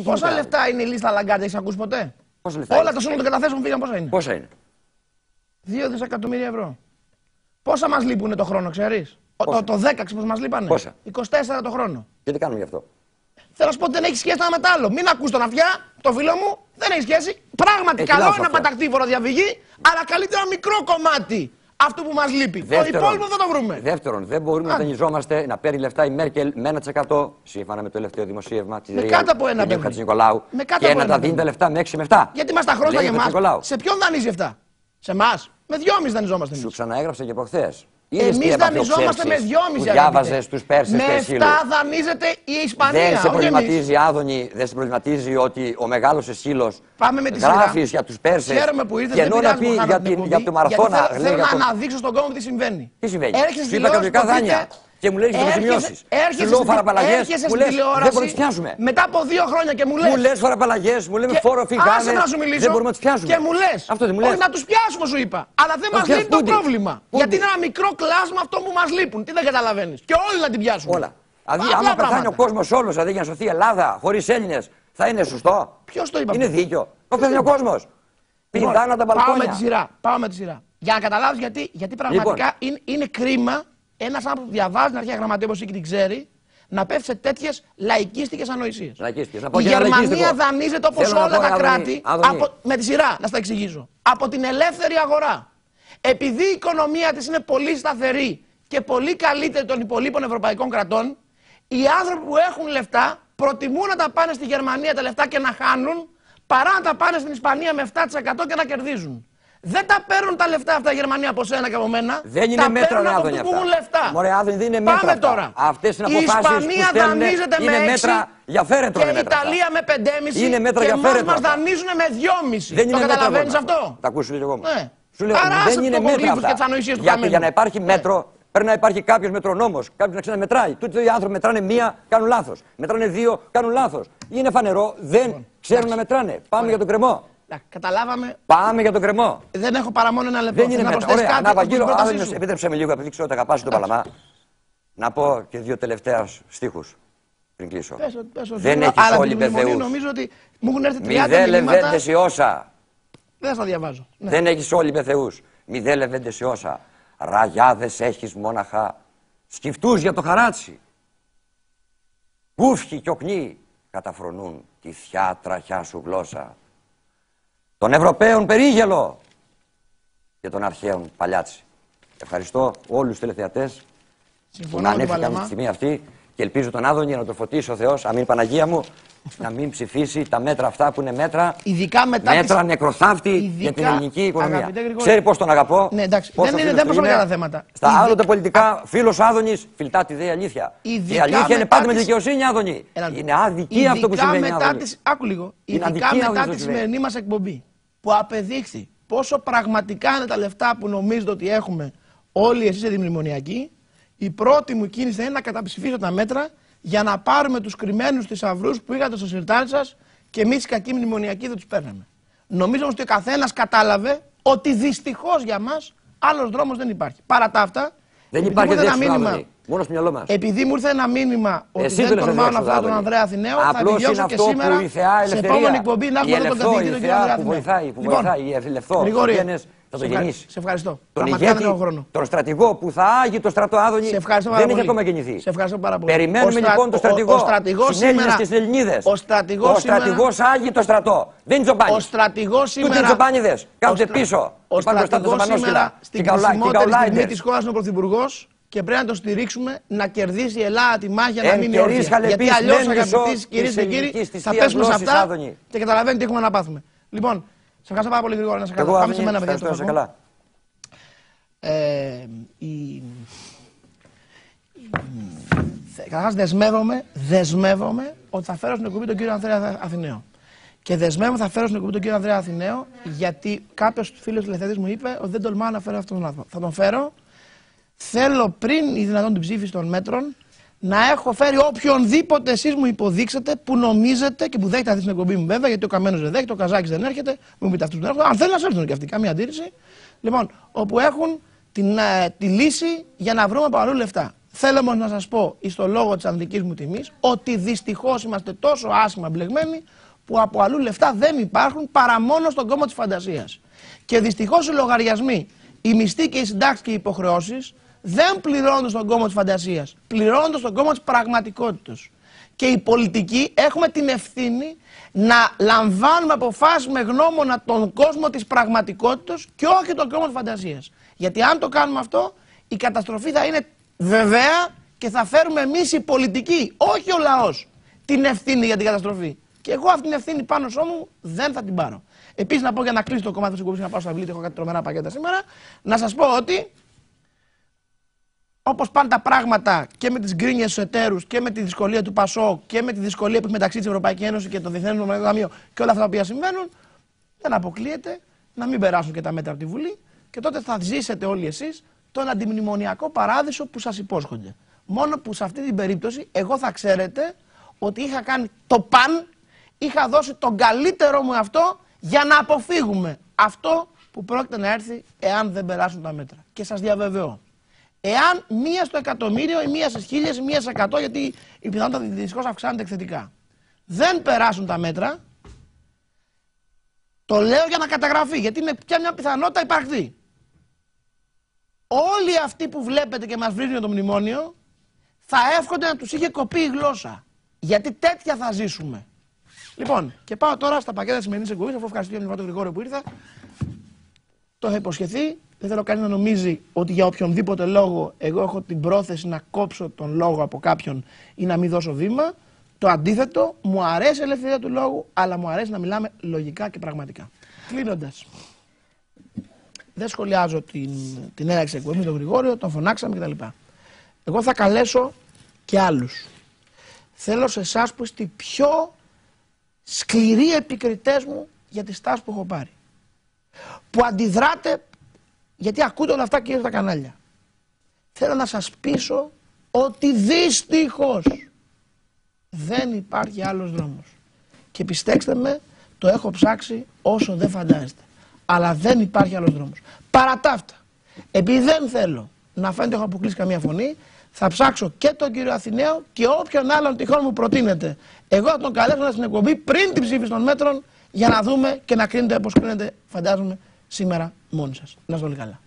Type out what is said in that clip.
Πόσα λεφτά είναι η λίστα Λαγκάρντ, έχεις ακούσει ποτέ? Όλα τα σύνολο των καταθέσεων φύγαν, πόσα είναι? Πόσα είναι? 2 δισεκατομμύρια ευρώ. Πόσα μας λείπουν το χρόνο, ξέρεις? Το 10 πώς μας λείπανε? Πόσα? 24 το χρόνο. Και τι κάνουμε γι' αυτό? Θέλω να σου πω ότι δεν έχει σχέση ένα με το άλλο. Μην ακούς τον αυτιά, το φίλο μου, δεν έχει σχέση. Πράγματι, καλό είναι να πεταχτεί η φοροδιαφυγή, αλλά καλύτερα μικρό κομμάτι αυτού που μας λείπει. Το υπόλοιπο θα το βρούμε. Δεύτερον, δεν μπορούμε να δανειζόμαστε να παίρνει λεφτά η Μέρκελ με 1% σύμφωνα με το τελευταίο δημοσίευμα της Χατζηνικολάου και να τα δίνει τα λεφτά με 6 με 7. Γιατί μας τα χρώστα για εμάς. Σε ποιον δανείζει αυτά? Σε εμάς. Με 2,5 δανειζόμαστε. Σου ξαναέγραψα και προχθές. Εμείς δανειζόμαστε με 2,5. Διάβαζες τους Πέρσες με 7 δανείζεται η Ισπανία. Δεν σε προβληματίζει, Άδωνη, δεν σε προβληματίζει ότι ο μεγάλος Εσύλος γράφεις για τους Πέρσες. Χαίρομαι που ήρθες, και ενώ να πει για το Μαραθώνα. Θέλω να αναδείξω στον κόσμο τι συμβαίνει. Τι συμβαίνει? Σου είπα κανονικά δάνεια. Και μου λέει και σημειώσεις. Έρχεσαι στην τηλεόραση μετά από 2 χρόνια και μου λες. Μου λες φοραπαλλαγές, μου λέμε φόρο φυγάνε. Δεν μπορούμε να τους πιάσουμε. Και μου λες. Αυτό δεν μου λες. Όχι να τους πιάσουμε, σου είπα. Αλλά δεν μας λείπει το πρόβλημα. Γιατί είναι ένα μικρό κλάσμα αυτό που μας λείπουν. Τι δεν καταλαβαίνεις? Και όλοι να την πιάσουμε. Όλα. Δηλαδή, άμα πεθάνει ο κόσμος όλος, δηλαδή για να σωθεί η Ελλάδα χωρίς Έλληνες, θα είναι σωστό? Ποιος το είπε? Είναι δίκιο? Πεθάνει ο κόσμος. Πηδάνε τα μπαλκόνια. Πάω με τη σειρά. Για να καταλάβεις γιατί πραγματικά είναι κρίμα. Ένας άνθρωπος που διαβάζει την αρχαία γραμματεία όπως και την ξέρει, να πέφτει σε τέτοιες λαϊκίστικες ανοησίες. Η Γερμανία δανείζεται όπως όλα τα κράτη. Με τη σειρά, να στα εξηγήσω. Από την ελεύθερη αγορά. Επειδή η οικονομία της είναι πολύ σταθερή και πολύ καλύτερη των υπολείπων ευρωπαϊκών κρατών, οι άνθρωποι που έχουν λεφτά προτιμούν να τα πάνε στη Γερμανία τα λεφτά και να χάνουν, παρά να τα πάνε στην Ισπανία με 7% και να κερδίζουν. Δεν τα παίρνουν τα λεφτά αυτά η Γερμανία από σένα και από μένα. Δεν είναι μέτρα, από αυτούς που έχουν λεφτά. Μωρέ, Άδωνη, δεν είναι μέτρα. Πάμε τώρα. Αυτές είναι αποφάσεις που στέλνουν, είναι μέτρα για φέρετρο. Και η Ιταλία με 5,5 είναι μέτρα και για φέρετρο. μας δανείζουν με 2,5. Δεν είναι το καταλαβαίνεις αυτό? Τα ακούσεις λίγο εγώ. Ναι. Σου λέω, δεν είναι μέτρα αυτά. Για να υπάρχει μέτρο, πρέπει να υπάρχει κάποιος μετρονόμος, κάποιος να ξαναμετράει. Τούτοι οι άνθρωποι μετράνε 1, κάνουν λάθος. Μετράνε 2, κάνουν λάθος. Είναι φανερό, δεν ξέρουν να μετράνε. Πάμε για τον κρεμό. Καταλάβαμε. Πάμε για τον κρεμό. Δεν έχω παρά μόνο ένα λεπτό. Δεν είναι μέτρα. Ωραία, να Βαγγέλο, επίτρεψε με λίγο, επειδή ξέρω ότι αγαπάς τον Παλαμά, να πω και 2 τελευταία στίχους πριν κλείσω. Δεν έχεις όλοι πεθεούς. Νομίζω ότι μου έχουν έρθει 30 μηδέ λεβέντες η όσα. Δεν θα διαβάζω. Δεν έχεις όλοι πεθεούς. Μηδέ λεβέντες η όσα. Ραγιάδες έχεις μόναχα. Σκυφτούς για το χαράτσι. Κούφχοι κι οκνοί καταφρονούν τη θιά τραχιά σου γλώσσα. Των Ευρωπαίων περίγελο και των αρχαίων παλιάτσι. Ευχαριστώ όλους τους τηλεθεατές που να ανέφηκαν τη στιγμή αυτή και ελπίζω τον Άδωνη να το φωτίσει ο Θεός, αμήν Παναγία μου, να μην ψηφίσει τα μέτρα αυτά που είναι μέτρα, μέτρα νεκροθάφτη για την ελληνική οικονομία. Ξέρει πώς τον αγαπώ. Ναι, εντάξει. Δεν προσωπικά τα θέματα. Στα άλλοτε πολιτικά, φίλος Άδωνης, φιλτά τη δε αλήθεια. Η αλήθεια είναι πάντα με τη δικαιοσύνη, Άδωνη. Είναι αδική αυτό που συμβαίνει. Άκου λίγο. Ειδικά μετά τη σημερινή μας εκπομπή, που απεδείχθη πόσο πραγματικά είναι τα λεφτά που νομίζετε ότι έχουμε όλοι εσείς αντιμνημονιακοί, η πρώτη μου κίνηση είναι να καταψηφίσω τα μέτρα για να πάρουμε τους κρυμμένους θησαυρούς που είχατε στο σιρτάρι σας και εμείς οι κακοί μνημονιακοί δεν τους παίρναμε. Νομίζω όμως ότι ο καθένας κατάλαβε ότι δυστυχώς για μας άλλος δρόμος δεν υπάρχει. Παρά τα αυτά, δεν υπάρχει ένα μήνυμα. Μόνο στο μυαλό μας. Επειδή μου ήρθε ένα μήνυμα ότι δεν τολμάω να βγάλω τον Ανδρέα Αθηναίο, θα επιδιώξω και σήμερα σε επόμενη εκπομπή να έχουμε εδώ τον καθηγητή τον κύριο Ανδρέα Αθηναίο. Που βοηθάει, η Ελευθό, θα το γεννήσει. Σε ευχαριστώ. Τον ηγέτη, τον στρατηγό που θα άγει το στρατό, Άδωνη, δεν έχει ακόμα γεννηθεί. Σε ευχαριστώ πάρα πολύ. Περιμένουμε λοιπόν τον στρατηγό. Στους Έλληνες και στις Ελληνίδες. Ο στρατηγός άγει το στρατό. Δεν είναι τζομπάνι. Ο στρατηγός σήμερα. Τούτοι τζομπάνιδες κάθονται πίσω. Ο στρατηγός σήμερα στην κρισιμότερη στιγμή της χώρας είναι ο Πρωθυπουργός. Και πρέπει να το στηρίξουμε να κερδίσει η Ελλάδα τη μάχη για να μείνει όρθια. Γιατί αλλιώς, αγαπητοί κυρίες και κύριοι, θα πέσουμε σε αυτά και καταλαβαίνετε τι έχουμε να πάθουμε. Λοιπόν, σε ευχαριστώ πάρα πολύ γρήγορα να σε καλά. Πάμε σε μένα, παιδιά. Ευχαριστώ, καλά. Καταρχάς δεσμεύομαι ότι θα φέρω στην εκπομπή τον κύριο Ανδρέα Αθηναίο. Και δεσμεύομαι θα φέρω στην εκπομπή τον κύριο Ανδρέα Αθηναίο, γιατί κάποιος φίλος τηλεθεατής μου είπε ότι δεν τολμάω να φέρω αυτόν τον άνθρωπο. Θα τον φέρω. Θέλω πριν η δυνατόν την ψήφιση των μέτρων να έχω φέρει οποιονδήποτε εσείς μου υποδείξετε που νομίζετε και που δέχεται αυτή την εκπομπή μου, βέβαια, γιατί ο Καμένος δεν δέχεται, ο Καζάκης δεν έρχεται, μου πείτε αυτούς που δεν έρχονται. Αν θέλουν να έρθουν και αυτοί, καμία αντίρρηση. Λοιπόν, όπου έχουν τη λύση για να βρούμε από αλλού λεφτά. Θέλω όμως να σας πω, εις το λόγο της ανδικής μου τιμής, ότι δυστυχώς είμαστε τόσο άσχημα μπλεγμένοι που από αλλού λεφτά δεν υπάρχουν παρά μόνο στον κόμμα της φαντασίας. Και δυστυχώς οι λογαριασμοί, οι μισθοί και οι συντάξεις και οι υποχρεώσεις δεν πληρώνονται στον κόμμα της φαντασίας, πληρώνονται στον κόμμα της πραγματικότητας. Και οι πολιτικοί έχουμε την ευθύνη να λαμβάνουμε αποφάσεις με γνώμονα τον κόσμο της πραγματικότητας και όχι τον κόμμα της φαντασίας. Γιατί αν το κάνουμε αυτό, η καταστροφή θα είναι βεβαία και θα φέρουμε εμείς οι πολιτικοί, όχι ο λαός, την ευθύνη για την καταστροφή. Και εγώ αυτή την ευθύνη πάνω σώμα μου δεν θα την πάρω. Επίσης, να πω για να κλείσω το κομμάτι της εκπομπής, να πάω στα βιβλία, έχω κάτι τρομερά πακέτα σήμερα, να σας πω ότι όπως πάνε τα πράγματα και με τις γκρίνιες στους εταίρους και με τη δυσκολία του ΠΑΣΟΚ και με τη δυσκολία που έχει μεταξύ της Ευρωπαϊκής Ένωσης και το Διεθνές Νομισματικό Ταμείο και όλα αυτά τα οποία συμβαίνουν, δεν αποκλείεται να μην περάσουν και τα μέτρα από τη Βουλή και τότε θα ζήσετε όλοι εσείς τον αντιμνημονιακό παράδεισο που σας υπόσχονται. Μόνο που σε αυτή την περίπτωση εγώ θα ξέρετε ότι είχα κάνει το παν, είχα δώσει τον καλύτερό μου αυτό για να αποφύγουμε αυτό που πρόκειται να έρθει εάν δεν περάσουν τα μέτρα. Και σας διαβεβαιώ, εάν μία στο εκατομμύριο ή μία στις 1000 ή μία στις 100, γιατί η πιθανότητα δυστυχώς αυξάνεται εκθετικά, δεν περάσουν τα μέτρα, το λέω για να καταγραφεί, γιατί είναι πια μια πιθανότητα υπαρκτή. Όλοι αυτοί που βλέπετε και μας βρίζουν για το μνημόνιο θα εύχονται να τους είχε κοπεί η γλώσσα. Γιατί τέτοια θα ζήσουμε. Λοιπόν, και πάω τώρα στα πακέτα της σημερινής εκπομπής, αφού ευχαριστώ τον Γρηγόριο που ήρθα. Το έχω υποσχεθεί. Δεν θέλω κανείς να νομίζει ότι για οποιονδήποτε λόγο εγώ έχω την πρόθεση να κόψω τον λόγο από κάποιον ή να μην δώσω βήμα. Το αντίθετο, μου αρέσει η ελευθερία του λόγου, αλλά μου αρέσει να μιλάμε λογικά και πραγματικά. Κλείνοντας, δεν σχολιάζω την έναρξη εκπομπή με τον Γρηγόριο, τον φωνάξαμε κτλ. Εγώ θα καλέσω και άλλους. Θέλω σε εσάς που είστε οι πιο σκληροί επικριτές μου για τη στάση που έχω πάρει. Που αντιδράτε, γιατί ακούτε όλα αυτά και στα κανάλια. Θέλω να σας πείσω ότι δυστυχώς δεν υπάρχει άλλος δρόμος. Και πιστέξτε με, το έχω ψάξει όσο δεν φαντάζεστε. Αλλά δεν υπάρχει άλλος δρόμος. Παρά τα αυτά, επειδή δεν θέλω να φαίνεται έχω αποκλείσει καμία φωνή, θα ψάξω και τον κύριο Αθηναίο και όποιον άλλον τυχόν μου προτείνεται. Εγώ θα τον καλέσω στην εκπομπή πριν την ψήφιση των μέτρων για να δούμε και να κρίνετε όπως κρίνετε, φαντάζομαι, σήμερα μόνοι σας. Να είστε όλοι καλά.